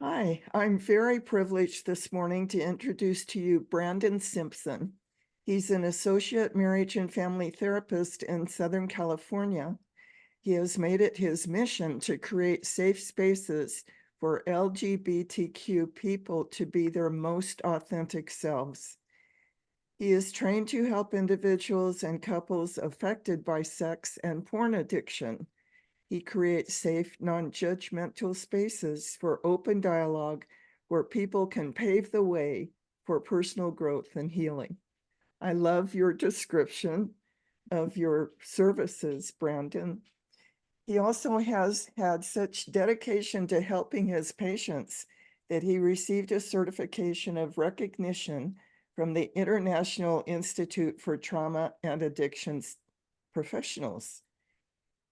Hi, I'm very privileged this morning to introduce to you Brandon Simpson. He's an associate marriage and family therapist in Southern California. He has made it his mission to create safe spaces for LGBTQ people to be their most authentic selves. He is trained to help individuals and couples affected by sex and porn addiction. He creates safe, non-judgmental spaces for open dialogue where people can pave the way for personal growth and healing. I love your description of your services, Brandon. He also has had such dedication to helping his patients that he received a certification of recognition from the International Institute for Trauma and Addictions Professionals.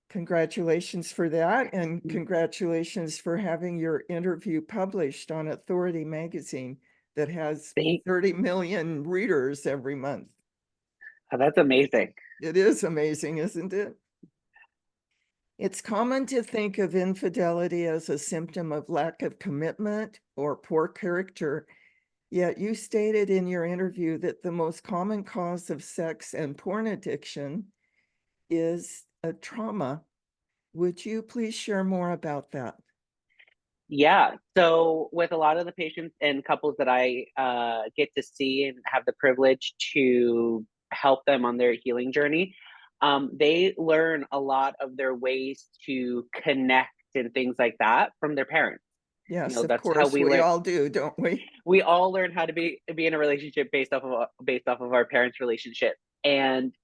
Congratulations for that, and congratulations for having your interview published on Authority magazine that has Thank 30 million readers every month. That's amazing. It is amazing, isn't it? It's common to think of infidelity as a symptom of lack of commitment or poor character, yet you stated in your interview that the most common cause of sex and porn addiction is a trauma. Would you please share more about that? Yeah. So with a lot of the patients and couples that I get to see and have the privilege to help them on their healing journey, they learn a lot of their ways to connect and things like that from their parents. Yes, of That's how course, we we learn. all do, don't we? We all learn how to be in a relationship based off of our parents' relationship, and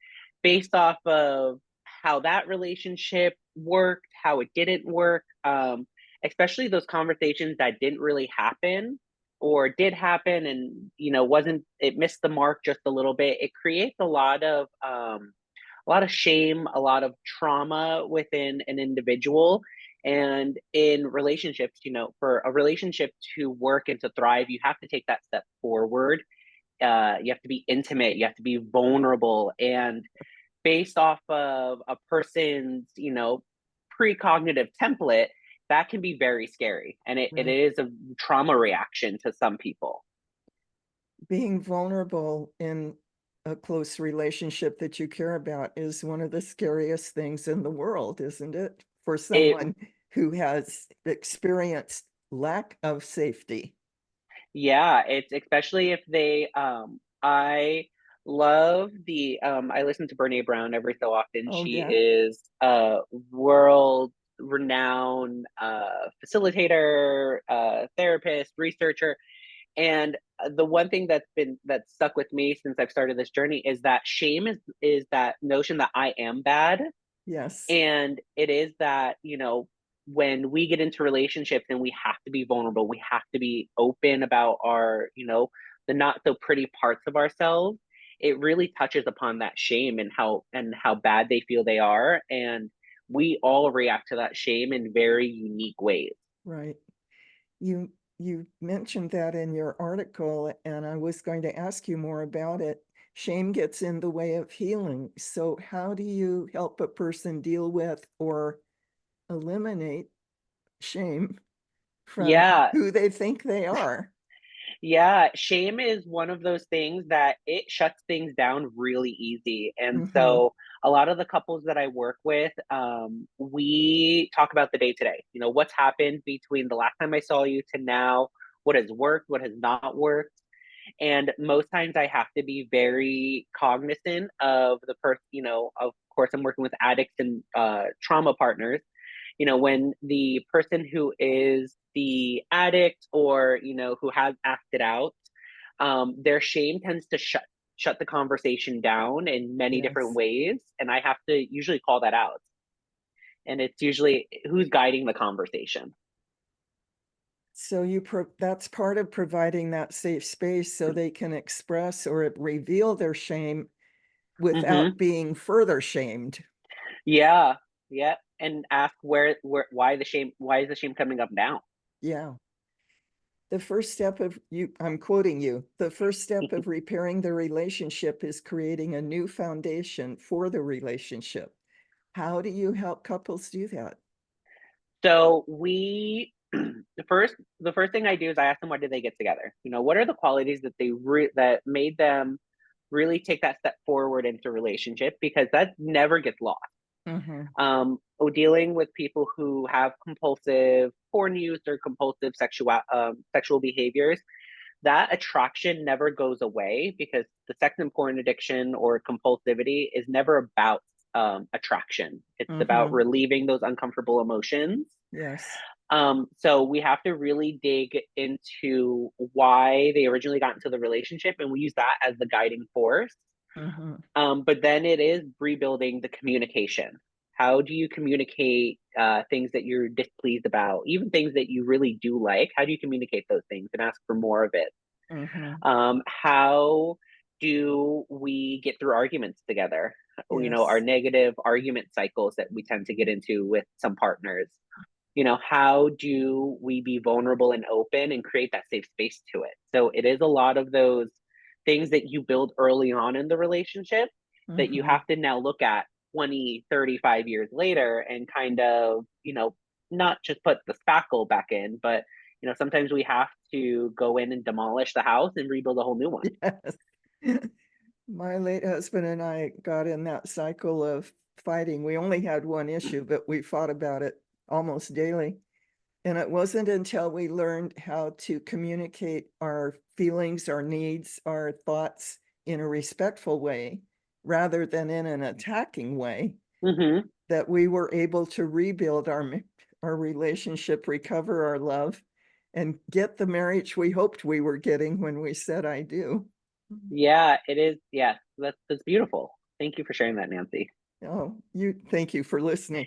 based off of how that relationship worked, how it didn't work, especially those conversations that didn't really happen or did happen and wasn't it missed the mark just a little bit. It creates a lot of shame, a lot of trauma within an individual. And in relationships, for a relationship to work and to thrive, you have to take that step forward. You have to be intimate, you have to be vulnerable. And based off of a person's, precognitive template, that can be very scary. And it Right. is a trauma reaction to some people. Being vulnerable in a close relationship that you care about is one of the scariest things in the world, isn't it? For It someone who has experienced lack of safety. Yeah, it's especially if they I love the I listen to Brene Brown every so often. Oh, She yeah. is a world renowned facilitator, therapist, researcher. And the one thing that stuck with me since I've started this journey is that shame is that notion that I am bad. Yes. And it is that, when we get into relationships and we have to be vulnerable, we have to be open about our, the not so pretty parts of ourselves. It really touches upon that shame and how bad they feel they are. And we all react to that shame in very unique ways. Right. You you mentioned that in your article, and I was going to ask you more about it. Shame gets in the way of healing. So how do you help a person deal with or eliminate shame from Yeah, who they think they are? Yeah, shame is one of those things that it shuts things down really easy. And Hmm. so a lot of the couples that I work with, we talk about the day today. What's happened between the last time I saw you to now, what has worked, what has not worked. And most times I have to be very cognizant of the person, of course, I'm working with addicts and trauma partners. When the person who is the addict or, who has acted out, their shame tends to shut the conversation down in many different Yes. ways. And I have to usually call that out. And it's usually who's guiding the conversation. So that's part of providing that safe space so they can express or reveal their shame without Hmm. being further shamed. Yeah. Yeah. And ask why is the shame coming up now? Yeah. The first step of you, I'm quoting you, the first step of repairing the relationship is creating a new foundation for the relationship. How do you help couples do that? So we the first thing I do is I ask them, why did they get together? You know, what are the qualities that that made them really take that step forward into relationship, because that never gets lost. Mhm. Dealing with people who have compulsive porn use or compulsive sexual behaviors, that attraction never goes away, because the sex and porn addiction or compulsivity is never about attraction. It's about Mhm. relieving those uncomfortable emotions. Yes. So we have to really dig into why they originally got into the relationship, and we use that as the guiding force. Mhm. But then it is rebuilding the communication. How do you communicate things that you're displeased about, even things that you really do like? How do you communicate those things and ask for more of it? Mhm. How do we get through arguments together? You know, our Yes. negative argument cycles that we tend to get into with some partners. You know, how do we be vulnerable and open and create that safe space to it? So it is a lot of those things that you build early on in the relationship that you Mhm. have to now look at 20, 35 years later and kind of, you know, not just put the spackle back in, but, you know, sometimes we have to go in and demolish the house and rebuild a whole new one. Yes. My late husband and I got in that cycle of fighting. We only had one issue, but we fought about it almost daily. And it wasn't until we learned how to communicate our feelings, our needs, our thoughts in a respectful way rather than in an attacking way Hmm. that we were able to rebuild our relationship, recover our love, and get the marriage we hoped we were getting when we said I do. Yeah, it is. Yeah, that's beautiful. Thank you for sharing that, Nancy. Oh, you thank you for listening.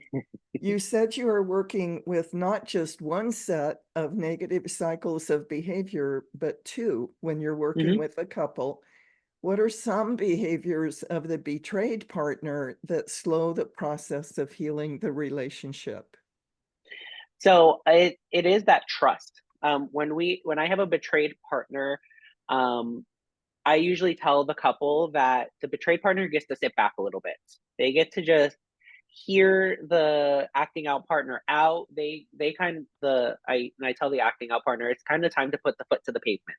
You said you are working with not just one set of negative cycles of behavior, but two when you're working Hmm. with a couple. What are some behaviors of the betrayed partner that slow the process of healing the relationship? So it is that trust. When I have a betrayed partner, um, I usually tell the couple that the betrayed partner gets to sit back a little bit. They get to just hear the acting out partner out. They kind of the I and I tell the acting out partner, it's kind of time to put the foot to the pavement.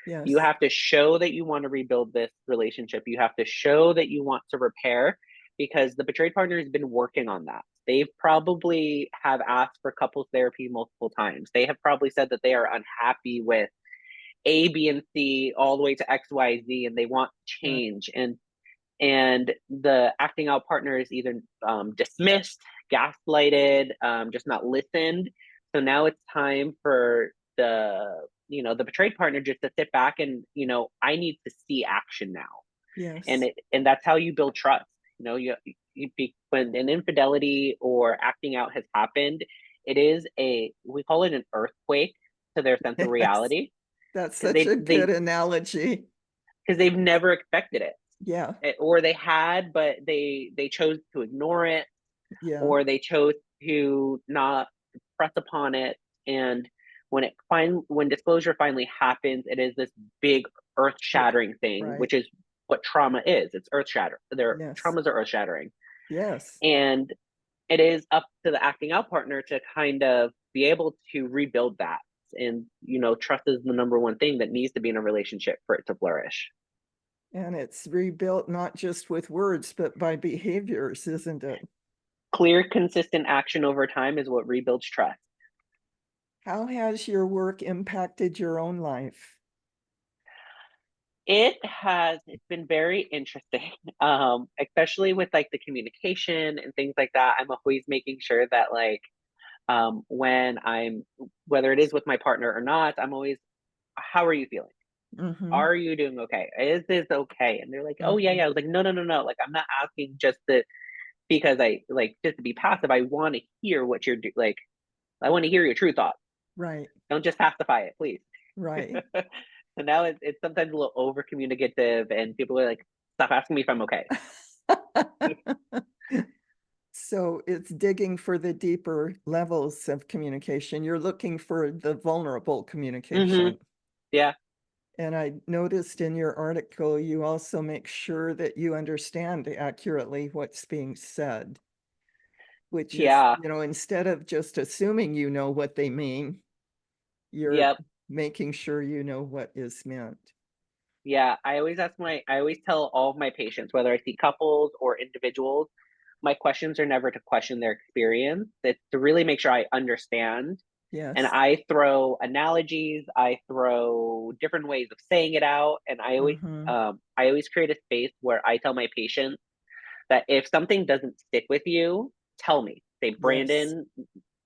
You Yes. have to show that you want to rebuild this relationship. You have to show that you want to repair, because the betrayed partner has been working on that. They've probably have asked for couples therapy multiple times. They have probably said that they are unhappy with A, B, and C all the way to X, Y, Z, and they want Right. change. And the acting out partner is either dismissed, gaslighted, just not listened. So now it's time for the betrayed partner just to sit back and, I need to see action now. and Yes. it and that's how you build trust. When an infidelity or acting out has happened, it is a we call it an earthquake to their sense of Yes. reality, That's because such a good analogy. they've never expected it. Yeah. Or they had, but they chose to ignore it, Yeah. or they chose to not press upon it. And when disclosure finally happens, it is this big earth It shattering thing, right. which is what trauma is. It's earth shatter. Their Yes. traumas are earth shattering. Yes. And it is up to the acting out partner to kind of be able to rebuild that. And trust is the number one thing that needs to be in a relationship for it to flourish. And it's rebuilt not just with words, but by behaviors, isn't it? Clear, consistent action over time is what rebuilds trust. How has your work impacted your own life? It's been very interesting, especially with like the communication and things like that. I'm always making sure that like when whether it is with my partner or not, I'm always, how are you feeling? Mhm. Are you doing okay? Is this okay? And they're like, oh yeah, Mhm. yeah. I was like, no, no, no, no. Like I'm not asking just because I like just to be passive. I want to hear what you're like. I want to hear your true thoughts. Right. Don't just pacify it, please. Right. So now it's sometimes a little over communicative, and people are like, stop asking me if I'm okay. So it's digging for the deeper levels of communication. You're looking for the vulnerable Hmm. communication. Yeah. And I noticed in your article, you also make sure that you understand accurately what's being said. which is, Yeah. instead of just assuming you know what they mean, you're Yep. making sure you know what is meant. Yeah. I always tell all of my patients, whether I see couples or individuals, my questions are never to question their experience. It's to really make sure I understand. And Yes. I throw analogies, I throw different ways of saying it out. And Mm-hmm. I always create a space where I tell my patients that if something doesn't stick with you, tell me. Say, Yes. Brandon,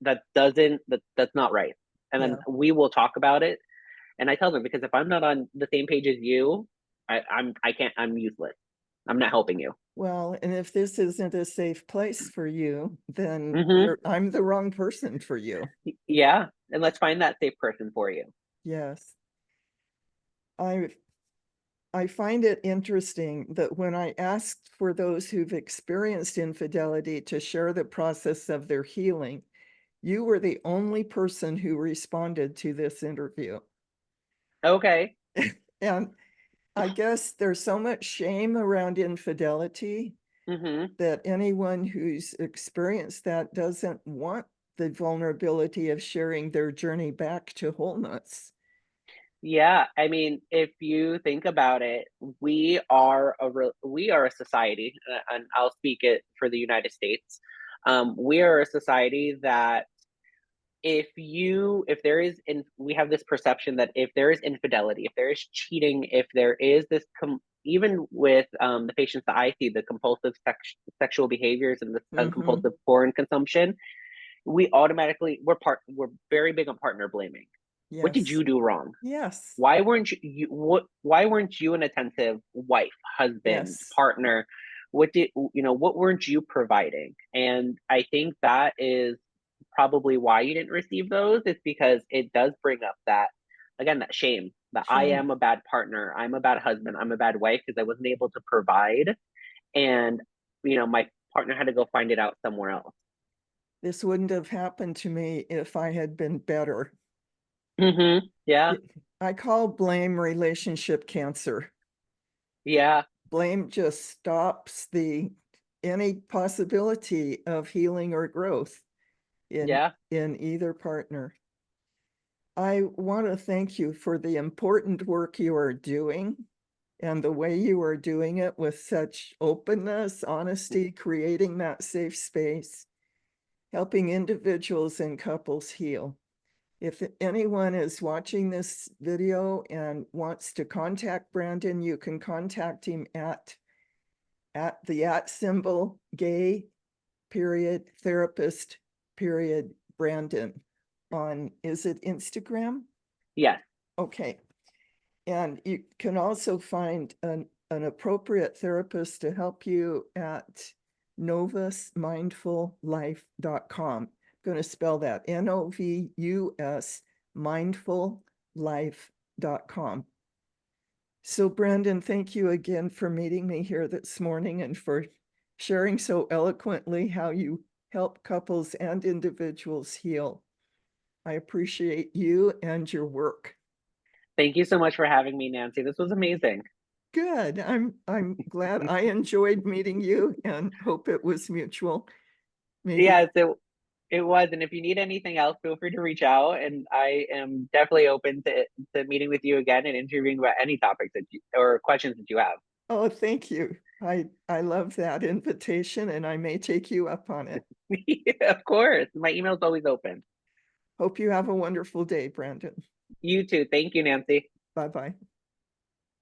that's not right. And then Yeah. we will talk about it. And I tell them, because if I'm not on the same page as you, I can't, I'm useless. I'm not helping you. Well, and if this isn't a safe place for you, then Mm-hmm. I'm the wrong person for you. Yeah. And let's find that safe person for you. Yes. I I find it interesting that when I asked for those who've experienced infidelity to share the process of their healing, you were the only person who responded to this interview. Okay. And I guess there's so much shame around infidelity Mm-hmm. that anyone who's experienced that doesn't want the vulnerability of sharing their journey back to wholeness. Yeah, I mean, if you think about it, we are a society, and I'll speak it for the United States. We are a society that if there is in we have this perception that if there is infidelity, if there is cheating, if there is even with the patients that I see, the compulsive sexual behaviors and the Mm-hmm. compulsive porn consumption, we're very big on partner blaming. What did Yes. you do wrong? Yes. Why weren't you an attentive wife, husband, Yes. partner? What weren't you providing? And I think that is probably why you didn't receive those. It's because it does bring up that shame, that I Shame. am a bad partner, I'm a bad husband, I'm a bad wife because I wasn't able to provide, and my partner had to go find it out somewhere else. This wouldn't have happened to me if I had been better. Yeah. I call blame relationship cancer. Yeah. Blame just stops the any possibility of healing or growth in Yeah. in either partner. I want to thank you for the important work you are doing and the way you are doing it with such openness, honesty, creating that safe space, helping individuals and couples heal. If anyone is watching this video and wants to contact Brandon, you can contact him at the @ gay period therapist period Brandon on, is it Instagram? Yes. Okay. And you can also find an appropriate therapist to help you at novusmindfullife.com. I'm going to spell that NOVUS mindfullife.com. So, Brandon, thank you again for meeting me here this morning and for sharing so eloquently how you help couples and individuals heal. I appreciate you and your work. Thank you so much for having me, Nancy. This was amazing. Good. I'm glad I enjoyed meeting you and hope it was mutual. Maybe. Yes, it was. And if you need anything else, feel free to reach out. And I am definitely open to meeting with you again and interviewing about any topics or questions that you have. Oh, thank you. I love that invitation and I may take you up on it. Yeah, of course. My email is always open. Hope you have a wonderful day, Brandon. You too. Thank you, Nancy. Bye-bye.